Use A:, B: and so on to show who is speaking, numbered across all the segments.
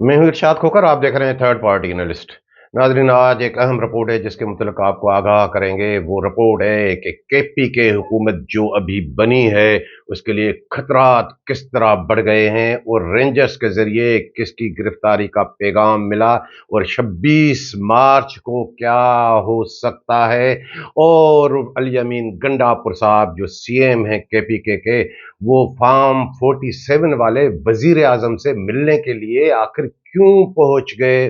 A: मैं हूं इरशाद खोकर, आप देख रहे हैं थर्ड पार्टी एनालिस्ट। नाजरीन, आज एक अहम रिपोर्ट है जिसके मुतल्लिक आपको आगाह करेंगे। वो रिपोर्ट है कि केपी के हुकूमत जो अभी बनी है उसके लिए खतरात किस तरह बढ़ गए हैं और रेंजर्स के जरिए किसकी गिरफ्तारी का पैगाम मिला और 26 मार्च को क्या हो सकता है। और अली अमीन गंडापुर साहब जो सीएम हैं केपी के वो फार्म 47 वाले वजीर आजम से मिलने के लिए आखिर क्यों पहुंच गए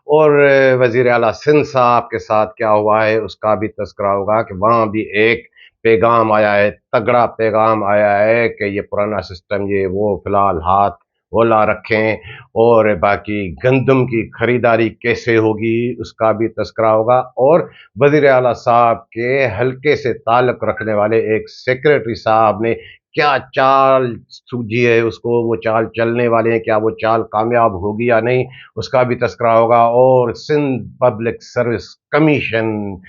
A: और वजीर आला सिंध साहब के साथ क्या हुआ है उसका भी तस्करा होगा कि वहाँ भी एक पैगाम आया है, तगड़ा पैगाम आया है कि ये पुराना सिस्टम ये वो फिलहाल हाथ होला रखें। और बाकी गंदम की खरीदारी कैसे होगी उसका भी तस्करा होगा। और वजीर आला साहब के हल्के से ताल्लुक रखने वाले एक सेक्रेटरी साहब ने क्या चाल सूझी है उसको, वो चाल चलने वाले हैं, क्या वो चाल कामयाब होगी या नहीं उसका भी तस्करा होगा। और सिंध पब्लिक सर्विस कमीशन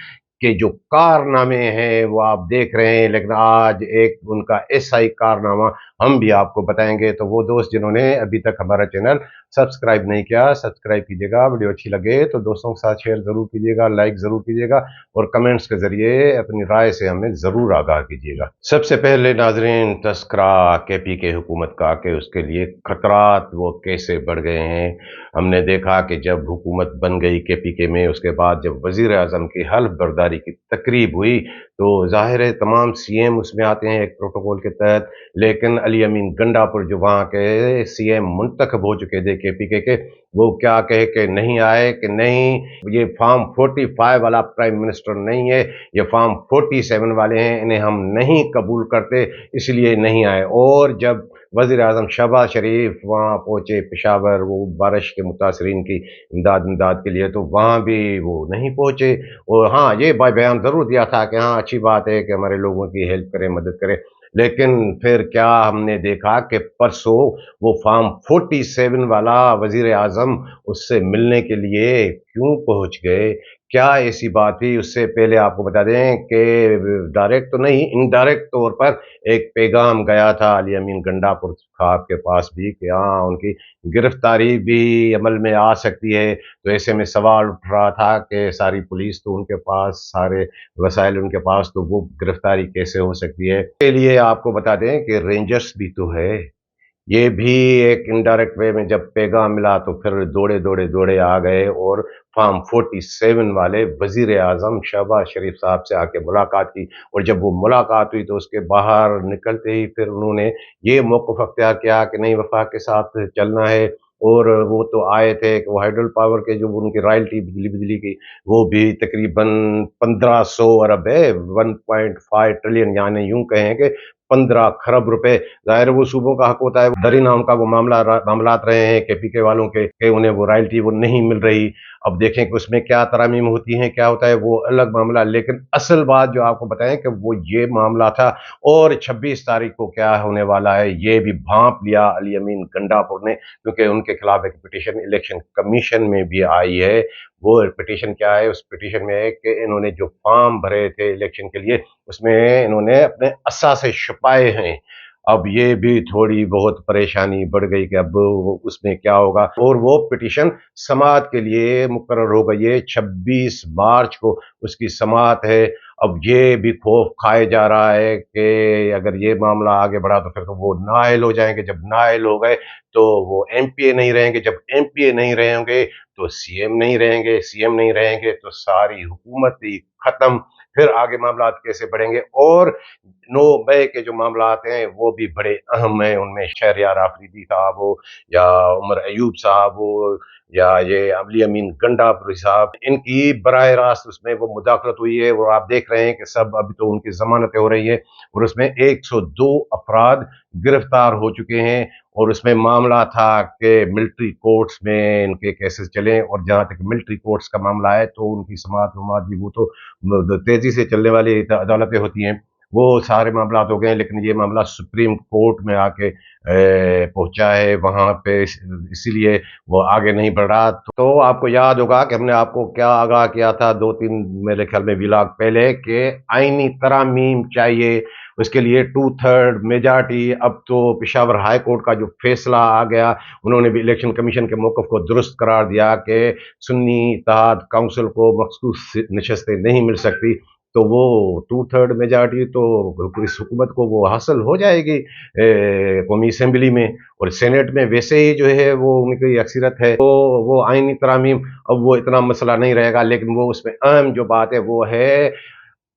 A: के जो कारनामे हैं वो आप देख रहे हैं, लेकिन आज एक उनका ऐसा ही कारनामा हम भी आपको बताएंगे। तो वो दोस्त जिन्होंने अभी तक हमारा चैनल सब्सक्राइब नहीं किया, सब्सक्राइब कीजिएगा। वीडियो अच्छी लगे तो दोस्तों के साथ शेयर ज़रूर कीजिएगा, लाइक ज़रूर कीजिएगा और कमेंट्स के ज़रिए अपनी राय से हमें ज़रूर आगाह कीजिएगा। सबसे पहले नाजरीन, तस्करा केपी के हुकूमत का कि उसके लिए खतरात वो कैसे बढ़ गए हैं। हमने देखा कि जब हुकूमत बन गई केपी के में, उसके बाद जब वज़ीर आज़म की हल्फ बर्दारी की तकरीब हुई तो ज़ाहिर है तमाम सीएम उसमें आते हैं एक प्रोटोकॉल के तहत, लेकिन अली अमीन गंडापुर जो वहाँ के सीएम मुंतखब हो चुके थे केपी के वो क्या कहे कि नहीं आए, कि नहीं ये फार्म 45 वाला प्राइम मिनिस्टर नहीं है, ये फार्म 47 वाले हैं, इन्हें हम नहीं कबूल करते इसलिए नहीं आए। और जब वज़ीर आज़म शहबाज शरीफ वहाँ पहुँचे पेशावर, वो बारिश के मुतासरीन की इमदाद के लिए, तो वहाँ भी वो नहीं पहुँचे। और हाँ, ये बयान ज़रूर दिया था कि हाँ अच्छी बात है कि हमारे लोगों की हेल्प करें, मदद करें, लेकिन फिर क्या हमने देखा कि परसों वो फार्म 47 वाला वज़ीर आज़म उससे मिलने के लिए क्यों पहुँच गए, क्या ऐसी बात थी। उससे पहले आपको बता दें कि डायरेक्ट तो नहीं, इनडायरेक्ट तौर पर एक पैगाम गया था अली अमीन गंडापुर साहब के पास भी कि हाँ उनकी गिरफ्तारी भी अमल में आ सकती है। तो ऐसे में सवाल उठ रहा था कि सारी पुलिस तो उनके पास, सारे वसाइल उनके पास, तो वो गिरफ्तारी कैसे हो सकती है। इसके लिए आपको बता दें कि रेंजर्स भी तो है, ये भी एक इनडायरेक्ट वे में जब पैगाम मिला तो फिर दौड़े दौड़े दौड़े आ गए और फार्म 47 वाले वजीर आजम शहबाज शरीफ साहब से आके मुलाकात की। और जब वो मुलाकात हुई तो उसके बाहर निकलते ही फिर उन्होंने ये मौक़िफ़ अख्तियार किया कि नहीं वफाक के साथ चलना है। और वो तो आए थे कि वो हाइडल पावर के जो उनकी रॉयल्टी बिजली की वो भी तकरीबन 1500 अरब है, 1.5 ट्रिलियन, यानी यूं कहें कि 15 खरब रुपए। ज़ाहिर है वो सूबों का हक होता है, दरीना उनका वो मामलात रहे हैं केपी के वालों के कि उन्हें वो रॉयल्टी वो नहीं मिल रही। अब देखें कि उसमें क्या तरामीम होती हैं, क्या होता है, वो अलग मामला। लेकिन असल बात जो आपको बताएं कि वो ये मामला था। और 26 तारीख को क्या होने वाला है ये भी भांप लिया अली अमीन गंडापुर ने, क्योंकि उनके खिलाफ एक पिटीशन इलेक्शन कमीशन में भी आई है। वो पिटीशन क्या है, उस पिटीशन में है कि इन्होंने जो फॉर्म भरे थे इलेक्शन के लिए उसमें इन्होंने अपने असासे छुपाए हैं। अब ये भी थोड़ी बहुत परेशानी बढ़ गई कि अब वो उसमें क्या होगा। और वो पिटीशन समाअत के लिए मुकर्रर हो गई है, 26 मार्च को उसकी समाअत है। अब ये भी खौफ खाया जा रहा है कि अगर ये मामला आगे बढ़ा तो फिर तो वो नाअहल हो जाएंगे। जब नाअहल हो गए तो वो एमपीए नहीं रहेंगे, जब एमपीए नहीं रहेंगे तो सीएम नहीं रहेंगे, सीएम नहीं रहेंगे तो सारी हुकूमत ही खत्म। फिर आगे मामलात कैसे बढ़ेंगे। और 9 मई के जो मामलात हैं वो भी बड़े अहम हैं, उनमें शहरयार आफरीदी साहब हो या उमर अयूब साहब हो या ये अली अमीन गंडापुरी साहब, इनकी बराह रास्त उसमें वो मुदाखलत हुई है। और आप देख रहे हैं कि सब अभी तो उनकी जमानतें हो रही है और उसमें 102 अफराद गिरफ्तार हो चुके हैं। और उसमें मामला था कि मिलिट्री कोर्ट्स में इनके केसेस चले, और जहाँ तक मिलिट्री कोर्ट्स का मामला है तो उनकी समाअत भी वो तो तेजी से चलने वाली अदालतें होती हैं। وہ सारे मामलात हो गए, लेकिन ये मामला सुप्रीम कोर्ट में आके पहुंचा है वहां पे, इसीलिए वो आगे नहीं बढ़ रहा। तो आपको याद होगा कि हमने आपको क्या आगाह किया था 2-3 मेरे ख्याल में व्लॉग पहले, कि आईनी तरामीम चाहिए, उसके लिए 2/3 मेजॉरिटी। अब तो पेशावर हाई कोर्ट का जो फैसला आ गया, उन्होंने भी इलेक्शन कमीशन के मौक़िफ़ को दुरुस्त करार दिया कि सुन्नी इत्तेहाद काउंसिल को मखसूस नशस्तें नहीं मिल सकती। तो वो 2/3 मेजॉरिटी तो इस हुकूमत को वो हासिल हो जाएगी कौमी असम्बली में, और सेनेट में वैसे ही जो है वो उनकी अक्सरियत है, तो वो आईनी तरामीम अब वो इतना मसला नहीं रहेगा। लेकिन वो उसमें अहम जो बात है वो है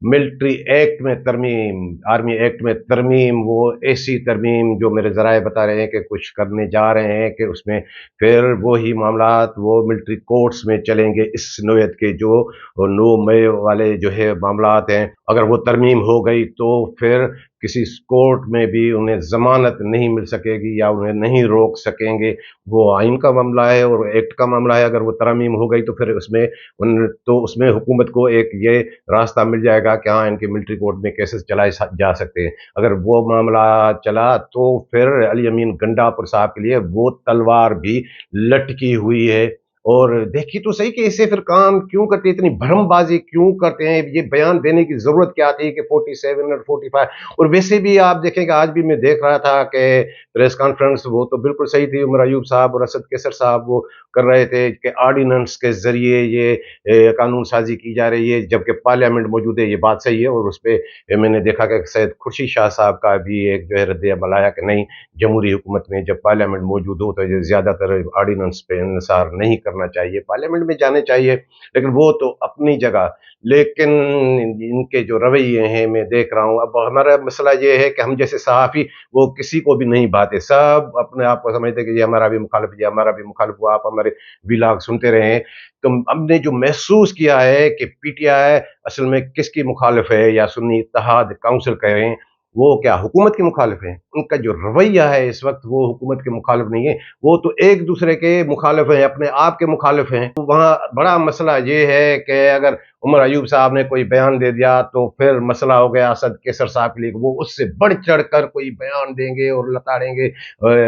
A: मिलिट्री एक्ट में तरमीम, आर्मी एक्ट में तरमीम। वो ऐसी तरमीम जो मेरे ज़राए बता रहे हैं कि कुछ करने जा रहे हैं, कि उसमें फिर वही मामलात वो मिलिट्री कोर्ट्स में चलेंगे। इस नोयत के जो 9 मई वाले जो है मामलात हैं, अगर वो तरमीम हो गई तो फिर किसी कोर्ट में भी उन्हें ज़मानत नहीं मिल सकेगी या उन्हें नहीं रोक सकेंगे। वो आइन का मामला है और एक्ट का मामला है। अगर वो तरमीम हो गई तो फिर उसमें हुकूमत को एक ये रास्ता मिल जाएगा कि हाँ, इनके मिलिट्री कोर्ट में केसेस चलाए जा सकते हैं। अगर वो मामला चला तो फिर अली अमीन गंडापुर साहब के लिए वो तलवार भी लटकी हुई है। और देखिए तो सही कि इससे फिर काम क्यों करते हैं, इतनी भ्रमबाजी क्यों करते हैं, ये बयान देने की ज़रूरत क्या थी कि 47 और 45। और वैसे भी आप देखें कि आज भी मैं देख रहा था कि प्रेस कॉन्फ्रेंस वो तो बिल्कुल सही थी, उमर अयूब साहब और असद कैसर साहब वो कर रहे थे कि ऑर्डिनेंस के ज़रिए ये कानून साजी की जा रही है, जबकि पार्लियामेंट मौजूद है। ये बात सही है, और उस पर मैंने देखा कि सैयद खुर्शीद शाह साहब का भी एक जो है रद्द अमल आया कि नहीं, जमहूरी हुकूमत में जब पार्लियामेंट मौजूद हो तो ज़्यादातर ऑर्डिनेंस पे इंसार नहीं करना चाहिए, पार्लियामेंट में जाने चाहिए। लेकिन वो तो अपनी जगह, लेकिन इनके जो रवैये हैं मैं देख रहा हूँ। अब हमारा मसला ये है कि हम जैसे सहाफ़ी वो किसी को भी नहीं भाते, सब अपने आप को समझते कि ये हमारा भी मुखालिफ, ये हमारा भी मुखालिफ हुआ। आप हमारे व्लॉग सुनते रहे तो हमने जो महसूस किया है कि पीटीआई असल में किसकी मुखालिफ है, या सुन्नी इत्तेहाद काउंसिल कहें, वो क्या हुकूमत के मुखालिफ हैं? उनका जो रवैया है इस वक्त वो हुकूमत के मुखालिफ नहीं है, वो तो एक दूसरे के मुखालिफ हैं, अपने आप के मुखालिफ हैं। तो वहाँ बड़ा मसला ये है कि अगर उमर अयूब साहब ने कोई बयान दे दिया तो फिर मसला हो गया असद कैसर साहब के लिए, वो उससे बढ़ चढ़ कर कोई बयान देंगे और लताड़ेंगे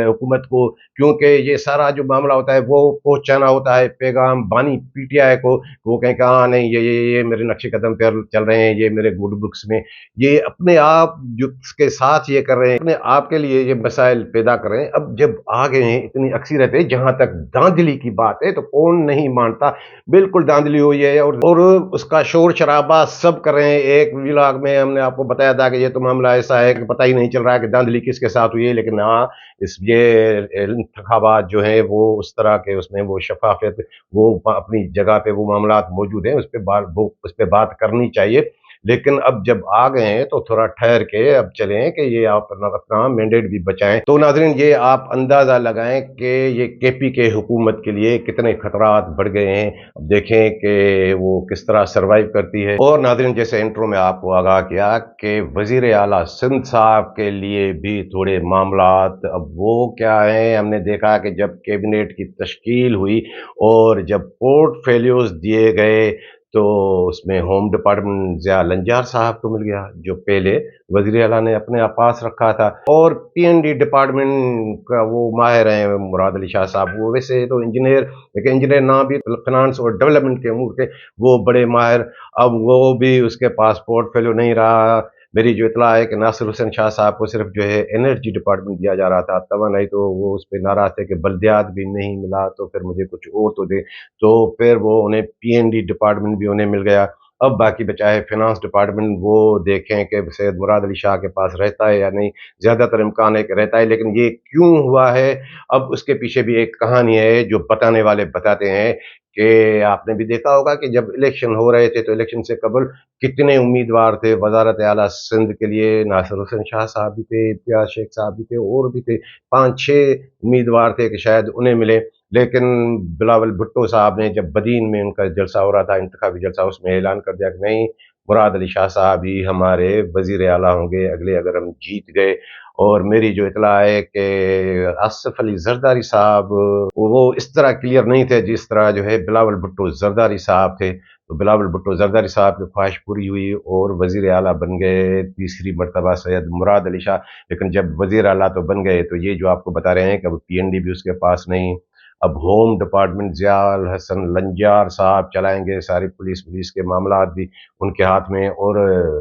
A: हुकूमत को, क्योंकि ये सारा जो मामला होता है वो पहुंचाना होता है पैगाम बानी पीटीआई को। वो कहें कि हाँ नहीं, ये मेरे नक्शे कदम पर चल रहे हैं, ये मेरे गुड बुक्स में, ये अपने आप जो के साथ ये कर रहे हैं, अपने आप के लिए ये मसाइल पैदा कर रहे हैं। अब जब आ गए हैं इतनी अक्सरियत है, जहां तक धांधली की बात है तो कौन नहीं मानता, बिल्कुल धांधली हुई है, और उसका शोर शराबा सब कर रहे हैं। एक व्लॉग में हमने आपको बताया था कि ये तो मामला ऐसा है कि पता ही नहीं चल रहा है कि धांधली किसके साथ हुई है, लेकिन हाँ, इस ये इंतखाबात जो है वो उस तरह के, उसमें वो शफाफियत, वो अपनी जगह पे वो मामलात मौजूद हैं, उस पे बात करनी चाहिए। लेकिन अब जब आ गए हैं तो थोड़ा ठहर के अब चलें कि ये आप अपना मैंडेट भी बचाएं। तो नाज़रीन, ये आप अंदाज़ा लगाएं कि ये केपी के हुकूमत के लिए कितने खतरात बढ़ गए हैं। अब देखें कि वो किस तरह सरवाइव करती है। और नाज़रीन, जैसे इंट्रो में आपको आगाह किया कि वज़ीर आला सिंध साहब के लिए भी थोड़े मामलात, अब वो क्या हैं, हमने देखा कि जब कैबिनेट की तश्कील हुई और जब पोर्टफोलियोज दिए गए तो उसमें होम डिपार्टमेंट ज़िया लंजार साहब को मिल गया, जो पहले वज़ीर आला ने अपने पास रखा था। और पीएनडी डिपार्टमेंट का वो माहिर हैं मुराद अली शाह साहब, वो वैसे तो इंजीनियर, लेकिन इंजीनियर ना भी फाइनेंस और डेवलपमेंट के अमूर के वो बड़े माहिर, अब वो भी उसके पास पोर्टफोलियो नहीं रहा। मेरी जो इत्तला है कि नासिर हुसैन शाह साहब को सिर्फ जो है एनर्जी डिपार्टमेंट दिया जा रहा था, तवानाई, तो वो उस पर नाराज़ थे कि बल्दियात भी नहीं मिला तो फिर मुझे कुछ और तो दे। तो फिर वो उन्हें पीएनडी डिपार्टमेंट भी उन्हें मिल गया। अब बाकी बचा है फिनांस डिपार्टमेंट, वो देखें कि सैयद मुराद अली शाह के पास रहता है या नहीं। ज़्यादातर इम्कान है कि रहता है, लेकिन ये क्यों हुआ है, अब उसके पीछे भी एक कहानी है जो बताने वाले बताते हैं कि आपने भी देखा होगा कि जब इलेक्शन हो रहे थे तो इलेक्शन से कबल कितने उम्मीदवार थे वज़ारत आला सिंध के लिए। नासिर हुसैन शाह साहब भी थे, इम्तियाज़ शेख साहब भी थे, और भी थे, 5-6 उम्मीदवार थे कि शायद उन्हें मिले। लेकिन बिलावल भुट्टो साहब ने जब बदीन में उनका जलसा हो रहा था, इंतखाबी जलसा, उसमें ऐलान कर दिया कि नहीं, मुराद अली शाह साहब ही हमारे वज़ीर आला होंगे अगले, अगर हम जीत गए। और मेरी जो इत्तला है कि आसिफ अली जरदारी साहब वो इस तरह क्लियर नहीं थे जिस तरह जो है बिलावल भुट्टो जरदारी साहब थे। तो बिलावल भुट्टो जरदारी साहब की ख्वाहिश पूरी हुई और वजीर आला बन गए तीसरी मरतबा सैयद मुराद अली शाह। लेकिन जब वजीर आला तो बन गए, तो ये जो आपको बता रहे हैं कि अब पीएनडी भी उसके पास नहीं। अब होम डिपार्टमेंट ज़ियाउल हसन लंजार साहब चलाएंगे, सारी पुलिस पुलिस के मामला भी उनके हाथ में। और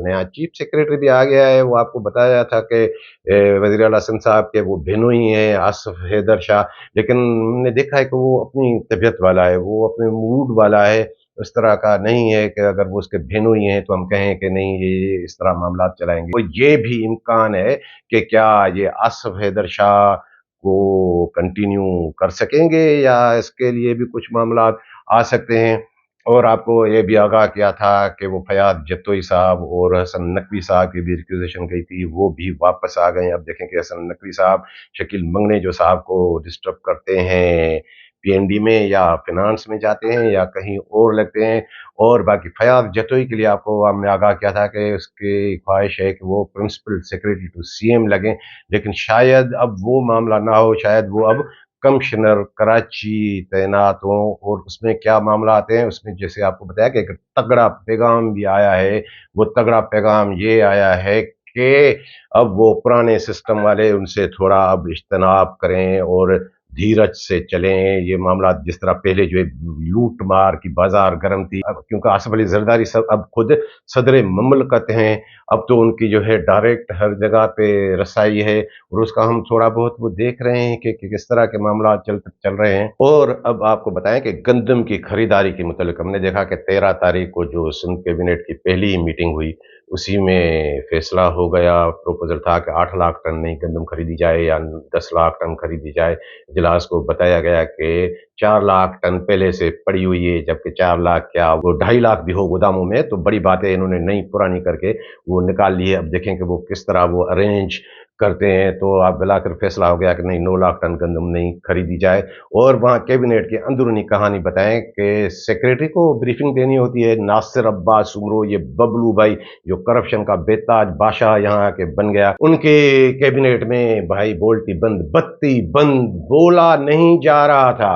A: नया चीफ सेक्रेटरी भी आ गया है। वो आपको बताया था कि वजीर आला हसन साहब के वो भेनोई हैं आसिफ हैदर शाह। लेकिन हमने देखा है कि वो अपनी तबीयत वाला है, वो अपने मूड वाला है। उस तरह का नहीं है कि अगर वो उसके भेनोई हैं तो हम कहें कि नहीं ये इस तरह मामला चलाएंगे। तो ये भी इम्कान है कि क्या ये आसिफ हैदर शाह को कंटिन्यू कर सकेंगे या इसके लिए भी कुछ मामला आ सकते हैं। और आपको ये भी आगाह किया था कि वो फयाद जत्तोई साहब और हसन नकवी साहब की भी रिक्वेजिशन गई थी, वो भी वापस आ गए हैं। अब देखें कि हसन नकवी साहब शकील मंगने जो साहब को डिस्टर्ब करते हैं पीएनडी में, या फिनांस में जाते हैं या कहीं और लगते हैं। और बाकी फयाद जतोई के लिए आपको हमने आगाह किया था कि उसकी ख्वाहिश है कि वो प्रिंसिपल सेक्रेटरी टू सीएम लगें। लेकिन शायद अब वो मामला ना हो, शायद वो अब कमिश्नर कराची तैनात हों। और उसमें क्या मामला आते हैं, उसमें जैसे आपको बताया कि एक तगड़ा पैगाम भी आया है। वो तगड़ा पैगाम ये आया है कि अब वो पुराने सिस्टम वाले उनसे थोड़ा अब इज्तनाब करें और धीरज से चलें। ये मामला जिस तरह पहले जो है लूट मार की बाजार गर्म थी, अब क्योंकि आसिफ अली जरदारी सब अब खुद सदर ममलकत हैं, अब तो उनकी जो है डायरेक्ट हर जगह पे रसाई है। और उसका हम थोड़ा बहुत वो देख रहे हैं कि किस तरह के मामला चल चल रहे हैं। और अब आपको बताएं कि गंदम की खरीदारी के मुतालिक हमने देखा कि 13 तारीख को जो सिंध कैबिनेट की पहली मीटिंग हुई, उसी में फैसला हो गया। प्रोपोजल था कि 8 लाख टन नहीं गंदम खरीदी जाए या 10 लाख टन खरीदी जाए। इजलास को बताया गया कि 4 लाख टन पहले से पड़ी हुई है, जबकि 4 लाख क्या वो 2.5 लाख भी हो गोदामों में तो बड़ी बात है। इन्होंने नई पुरानी करके वो निकाल ली है। अब देखें कि वो किस तरह वो अरेंज करते हैं। तो आप मिलाकर फैसला हो गया कि नहीं 9 लाख टन गंदम नहीं खरीदी जाए। और वहाँ कैबिनेट की अंदरूनी कहानी बताएं कि सेक्रेटरी को ब्रीफिंग देनी होती है। नासिर अब्बास उमरो, ये बबलू भाई जो करप्शन का बेताज बादशाह यहाँ के बन गया, उनके कैबिनेट में भाई बोल्टी बंद बत्ती बंद, बोला नहीं जा रहा था।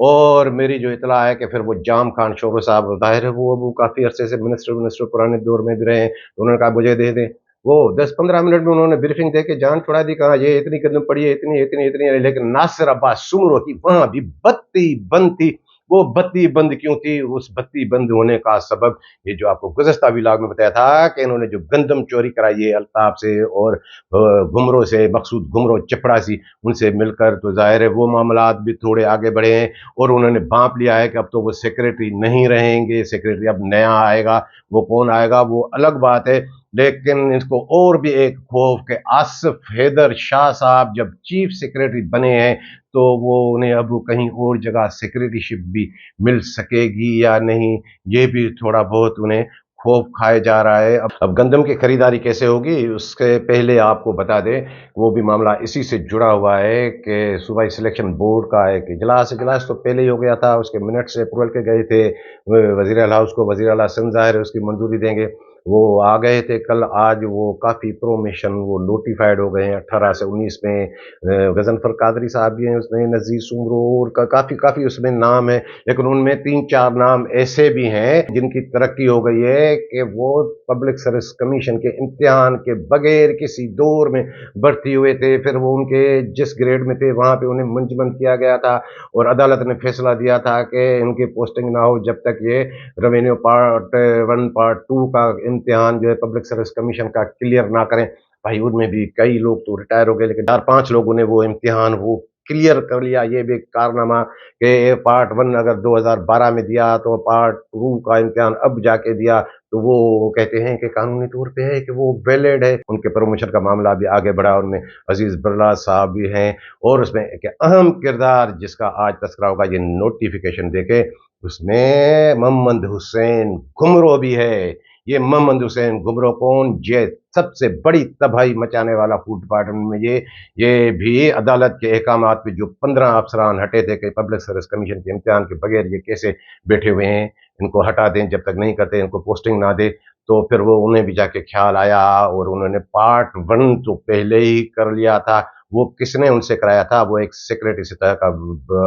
A: और मेरी जो इतला है कि फिर वो जाम खान शोरो साहब, जाहिर है वो काफी अरसे से मिनिस्टर मिनिस्टर पुराने दौर में भी रहे हैं, तो उन्होंने कहा मुझे दे दें। वो 10-15 मिनट में उन्होंने ब्रीफिंग दे के जान छुड़ा दी, कहा ये इतनी कदम पड़ी है, इतनी इतनी इतनी है। लेकिन नासिर अब्बास सुमरो की वहां भी बत्ती बंद थी। वो बत्ती बंद क्यों थी? उस बत्ती बंद होने का सबब ये जो आपको गुज़श्ता व्लॉग में बताया था कि इन्होंने जो गंदम चोरी कराई है अल्ताफ से और घुमरो से, मकसूद घुमरो चपड़ासी, उनसे मिलकर, तो जाहिर है वो मामलात भी थोड़े आगे बढ़े हैं। और उन्होंने भांप लिया है कि अब तो वो सेक्रेटरी नहीं रहेंगे, सेक्रेटरी अब नया आएगा। वो कौन आएगा वो अलग बात है। लेकिन इसको और भी एक खौफ कि आसिफ हैदर शाह साहब जब चीफ सेक्रेटरी बने हैं, तो वो उन्हें अब कहीं और जगह सेक्रेटरीशिप भी मिल सकेगी या नहीं, ये भी थोड़ा बहुत उन्हें खौफ खाया जा रहा है। अब गंदम की खरीदारी कैसे होगी, उसके पहले आपको बता दें, वो भी मामला इसी से जुड़ा हुआ है कि सूबाई सिलेक्शन बोर्ड का एक इजलास तो पहले ही हो गया था, उसके मिनट्स अप्रूवल के गए थे वजीर आला हाउस को। वजीर आला हसन ज़ाहिर है उसकी मंजूरी देंगे, वो आ गए थे कल। आज वो काफ़ी प्रोमिशन वो नोटिफाइड हो गए हैं 18 से 19 में। गजनफर कादरी साहब भी हैं उसमें, नज़ीर सुमरूर का काफ़ी उसमें नाम है। लेकिन उनमें 3-4 नाम ऐसे भी हैं जिनकी तरक्की हो गई है कि वो पब्लिक सर्विस कमीशन के इम्तिहान के बगैर किसी दौर में भर्ती हुए थे। फिर वो उनके जिस ग्रेड में थे वहाँ पे उन्हें मुंजमद किया गया था और अदालत ने फैसला दिया था कि इनकी पोस्टिंग ना हो जब तक ये रेवेन्यू पार्ट 1 पार्ट 2 का इम्तिहान जो है पब्लिक सर्विस कमीशन का क्लियर ना करें। भाई उनमें भी कई लोग तो रिटायर हो गए, लेकिन 4-5 लोगों ने वो इम्तिहान वो क्लियर कर लिया। ये भी एक कारनामा कि पार्ट 1 अगर 2012 में दिया तो पार्ट 2 का इम्तिहान अब जाके दिया, तो वो कहते हैं कि कानूनी तौर पे है कि वो वैलिड है। उनके प्रमोशन का मामला भी आगे बढ़ा, उनमें अजीज बिरला साहब भी हैं। और उसमें एक अहम किरदार जिसका आज तस्करा होगा, ये नोटिफिकेशन देके, उसमें मोहम्मद हुसैन घुमरो भी है। ये मोहम्मद हुसैन घुमरो कौन? ये सबसे बड़ी तबाही मचाने वाला फूड डिपार्टमेंट में ये भी अदालत के अहकामात पे जो 15 अफसरान हटे थे कि पब्लिक सर्विस कमीशन के इम्तिहान के बगैर ये कैसे बैठे हुए हैं, इनको हटा दें। जब तक नहीं करते, इनको पोस्टिंग ना दे, तो फिर वो उन्हें भी जाके ख्याल आया और उन्होंने पार्ट 1 तो पहले ही कर लिया था। वो किसने उनसे कराया था? वो एक सेक्रेटरी सतह का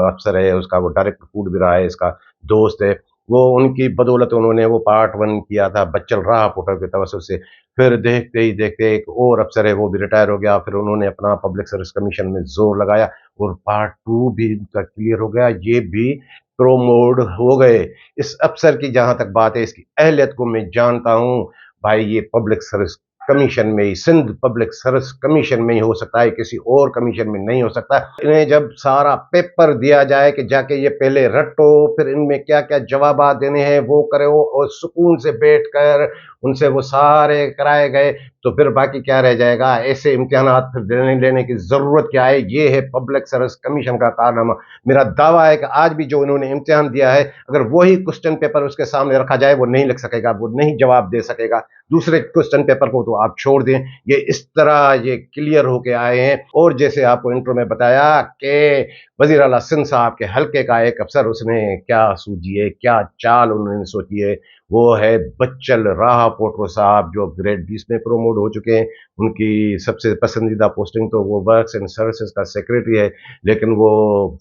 A: अफसर है, उसका वो डायरेक्टर फूड भी रहा है, इसका दोस्त है। वो उनकी बदौलत उन्होंने वो पार्ट 1 किया था बच्चल राह पोर्टल के तवज्जुह से। फिर देखते ही देखते एक और अफ़सर है वो भी रिटायर हो गया, फिर उन्होंने अपना पब्लिक सर्विस कमीशन में ज़ोर लगाया और पार्ट 2 भी उनका क्लियर हो गया, ये भी प्रोमोड हो गए। इस अफ़सर की जहाँ तक बात है, इसकी अहलियत को मैं जानता हूँ, भाई ये पब्लिक सर्विस कमीशन में ही, सिंध पब्लिक सर्विस कमीशन में ही हो सकता है, किसी और कमीशन में नहीं हो सकता। इन्हें जब सारा पेपर दिया जाए कि जाके ये पहले रटो, फिर इनमें क्या-क्या जवाबात देने हैं वो करो और सुकून से बैठकर उनसे वो सारे कराए गए, तो फिर बाकी क्या रह जाएगा? ऐसे इम्तिहानात फिर देने लेने की ज़रूरत क्या है? ये है पब्लिक सर्विस कमीशन का कारनामा। मेरा दावा है कि आज भी जो इन्होंने इम्तिहान दिया है, अगर वही क्वेश्चन पेपर उसके सामने रखा जाए, वो नहीं लिख सकेगा, वो नहीं जवाब दे सकेगा। दूसरे क्वेश्चन पेपर को तो आप छोड़ दें, ये इस तरह ये क्लियर होके आए हैं। और जैसे आपको इंट्रो में बताया कि वज़ीर आला सिंध साहब के हल्के का एक अफ़सर, उसने क्या सूझी है, क्या चाल उन्होंने सोची है, वो है बच्चल राह पोटरो साहब, जो ग्रेड 20 में प्रोमोट हो चुके हैं। उनकी सबसे पसंदीदा पोस्टिंग तो वो वर्क्स एंड सर्विसेज का सेक्रेटरी है, लेकिन वो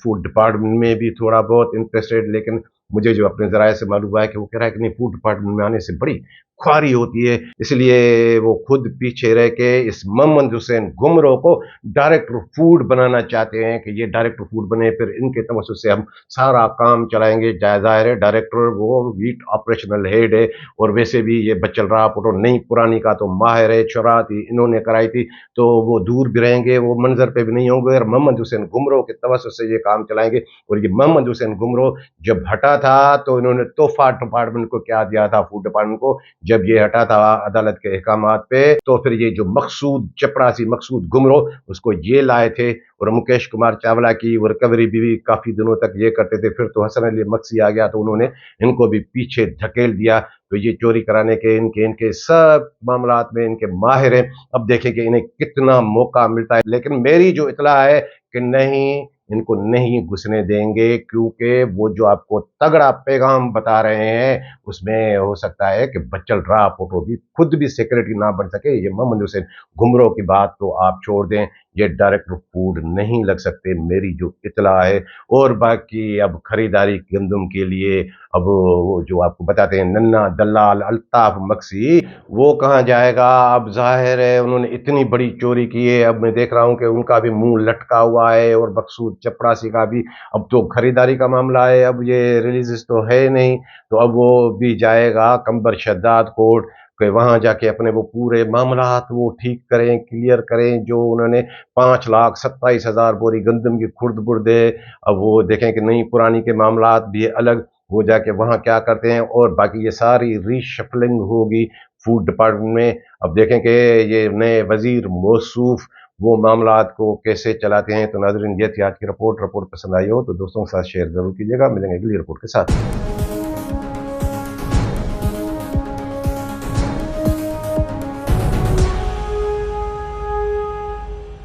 A: फूड डिपार्टमेंट में भी थोड़ा बहुत इंटरेस्टेड, लेकिन मुझे जो अपने ज़राए से मालूम हुआ है कि वो कह रहा है कि नहीं, फूड डिपार्टमेंट में आने से बड़ी ख्वारी होती है, इसलिए वो खुद पीछे रह के इस मोहम्मद हुसैन गुमरो को डायरेक्टर फूड बनाना चाहते हैं कि ये डायरेक्टर फूड बने, फिर इनके तवज्जुह से हम सारा काम चलाएंगे। ज़ाहिर है डायरेक्टर वो वीट ऑपरेशनल हेड है, और वैसे भी ये बच्चल राह पोटो नई पुरानी का तो माहिर है, शुरुआत ही इन्होंने कराई थी, तो वो दूर भी रहेंगे, वो मंजर पे भी नहीं होंगे, और मोहम्मद हुसैन गुमरो के तवज्जुह से ये काम चलाएंगे। और ये मोहम्मद हुसैन गुमरो जब हटा था तो इन्होंने तोहफा डिपार्टमेंट को क्या दिया था, फूड डिपार्टमेंट को, जब ये हटा था अदालत के अहकामात पे, तो फिर ये जो मकसूद चपरासी मकसूद गुमरो, उसको ये लाए थे। और मुकेश कुमार चावला की वो रिकवरी भी काफ़ी दिनों तक ये करते थे, फिर तो हसन अली मक्सी आ गया तो उन्होंने इनको भी पीछे धकेल दिया। तो ये चोरी कराने के इनके इनके सब मामलात में इनके माहिर हैं। अब देखें कि इन्हें कितना मौका मिलता है, लेकिन मेरी जो इत्तला है कि नहीं, इनको नहीं घुसने देंगे, क्योंकि वो जो आपको तगड़ा पैगाम बता रहे हैं, उसमें हो सकता है कि बच्चल राह पोटो भी खुद भी सेक्रेटरी ना बन सके। ये मोहम्मद हुसैन गुमरो की बात तो आप छोड़ दें, ये डायरेक्टर फूड नहीं लग सकते, मेरी जो इत्तला है। और बाकी अब खरीदारी गंदम के लिए, अब वो जो आपको बताते हैं नन्ना दलाल अल्ताफ मक्सी, वो कहाँ जाएगा? अब जाहिर है उन्होंने इतनी बड़ी चोरी की है, अब मैं देख रहा हूँ कि उनका भी मुंह लटका हुआ है, और मकसूद चपरासी का भी। अब तो खरीदारी का मामला है, अब ये रिलीजेस तो है नहीं, तो अब वो भी जाएगा कंबर शद्दाद कोर्ट कि वहाँ जाके अपने वो पूरे मामलात वो ठीक करें, क्लियर करें, जो उन्होंने 5,27,000 बोरी गंदम की खुर्द बुर्द है। अब वो देखें कि नई पुरानी के मामलात भी अलग, वो जाके वहाँ क्या करते हैं, और बाकी ये सारी रीशफलिंग होगी फूड डिपार्टमेंट में। अब देखें कि ये नए वजीर मौसूफ वो मामलात को कैसे चलाते हैं। तो नाज़रीन, ये थी आज की रिपोर्ट पसंद आई हो तो दोस्तों के साथ शेयर ज़रूर कीजिएगा। मिलेंगे अगली रिपोर्ट के साथ।